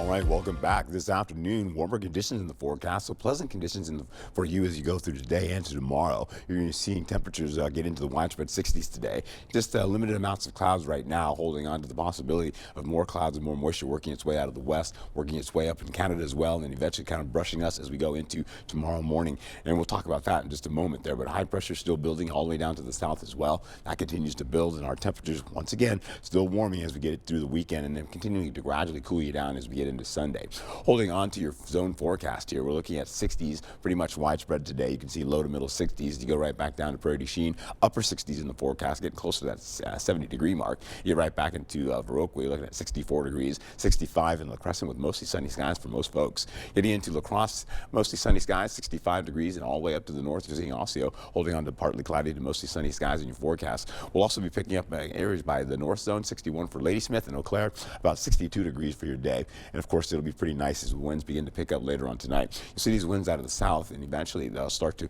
right, welcome back. This afternoon, warmer conditions in the forecast, so pleasant conditions for you as you go through today and to tomorrow. You're going to be seeing temperatures get into the widespread 60s today. Just limited amounts of clouds right now, holding on to the possibility of more clouds and more moisture working its way out of the west, working its way up in Canada as well, and then eventually kind of brushing us as we go into tomorrow morning. And we'll talk about that in just a moment there, but high pressure still building all the way down to the south as well. That continues to build, and our temperatures, once again, still warming as we get it through the weekend, and then continuing to gradually cool you down as we get into Sunday. Holding on to your zone forecast here, we're looking at 60s pretty much widespread today. You can see low to middle 60s. You go right back down to Prairie du Chien, upper 60s in the forecast, getting close to that 70-degree mark. You get right back into Viroqua, you're looking at 64 degrees, 65 in La Crescent with mostly sunny skies for most folks. Getting into La Crosse, mostly sunny skies, 65 degrees, and all the way up to the north, you're seeing Osseo holding on to partly cloudy to mostly sunny skies in your forecast. We'll also be picking up areas by the north zone, 61 for Ladysmith and Eau Claire, about 62 degrees for your day. And of course, it'll be pretty nice as winds begin to pick up later on tonight. You'll see these winds out of the south, and eventually they'll start to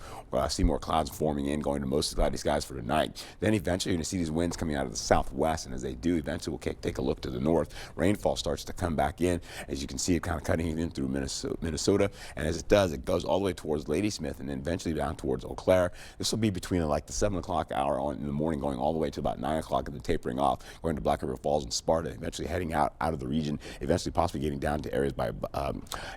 see more clouds forming in, going to mostly cloudy skies for tonight. Then eventually you're going to see these winds coming out of the southwest, and as they do, eventually we'll take a look to the north. Rainfall starts to come back in. As you can see, it kind of cutting in through Minnesota, and as it does, it goes all the way towards Ladysmith and then eventually down towards Eau Claire. This will be between like the 7 o'clock hour in the morning, going all the way to about 9 o'clock and then tapering off, going to Black River Falls and Sparta, eventually heading out of the region, eventually possibly getting down to areas by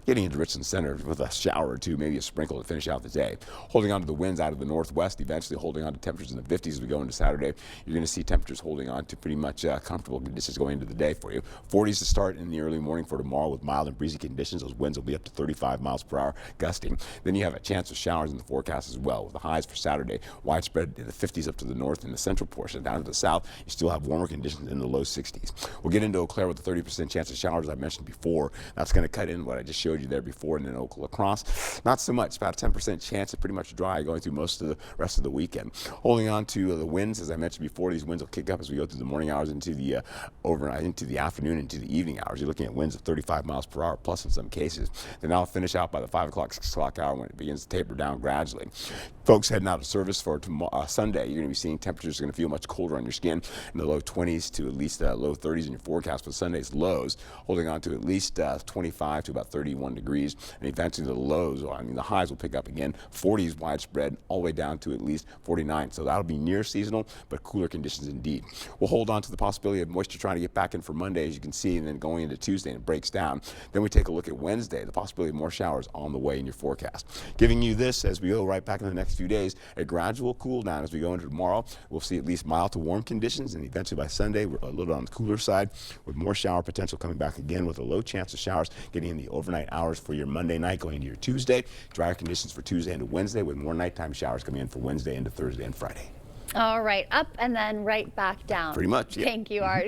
getting into Richland Center with a shower or two, maybe a sprinkle to finish out the day. Holding on to the winds out of the northwest, eventually holding on to temperatures in the 50s as we go into Saturday. You're going to see temperatures holding on to pretty much comfortable conditions going into the day for you. 40s to start in the early morning for tomorrow with mild and breezy conditions. Those winds will be up to 35 miles per hour gusting. Then you have a chance of showers in the forecast as well, with the highs for Saturday widespread in the 50s up to the north and the central portion. Down to the south, you still have warmer conditions in the low 60s. We'll get into Eau Claire with a 30% chance of showers, as I mentioned before. That's going to cut in what I just showed you there before, and then Eau Claire, not so much, about a 10% chance of pretty much dry going through most of the rest of the weekend. Holding on to the winds, as I mentioned before, these winds will kick up as we go through the morning hours into the overnight, into the afternoon, into the evening hours. You're looking at winds of 35 miles per hour plus in some cases. Then I'll finish out by the 5 o'clock, 6 o'clock hour when it begins to taper down gradually. Folks heading out of service for Sunday, you're going to be seeing temperatures are going to feel much colder on your skin, in the low 20s to at least low 30s in your forecast for Sunday's lows, holding on to at least 25 to about 31 degrees, and eventually the lows, the highs will pick up again, 40s widespread, all the way down to at least 49. So that'll be near seasonal, but cooler conditions indeed. We'll hold on to the possibility of moisture trying to get back in for Monday, as you can see, and then going into Tuesday, and it breaks down. Then we take a look at Wednesday, the possibility of more showers on the way in your forecast. Giving you this as we go right back in the next few days, a gradual cool down as we go into tomorrow. We'll see at least mild to warm conditions, and eventually by Sunday, we're a little on the cooler side with more shower potential coming back again, with a low chance of showers getting in the overnight hours for your Monday night going into your Tuesday. Drier conditions for Tuesday into Wednesday, with more nighttime showers coming in for Wednesday into Thursday and Friday. All right, up and then right back down. Pretty much, yeah. Thank you, Art.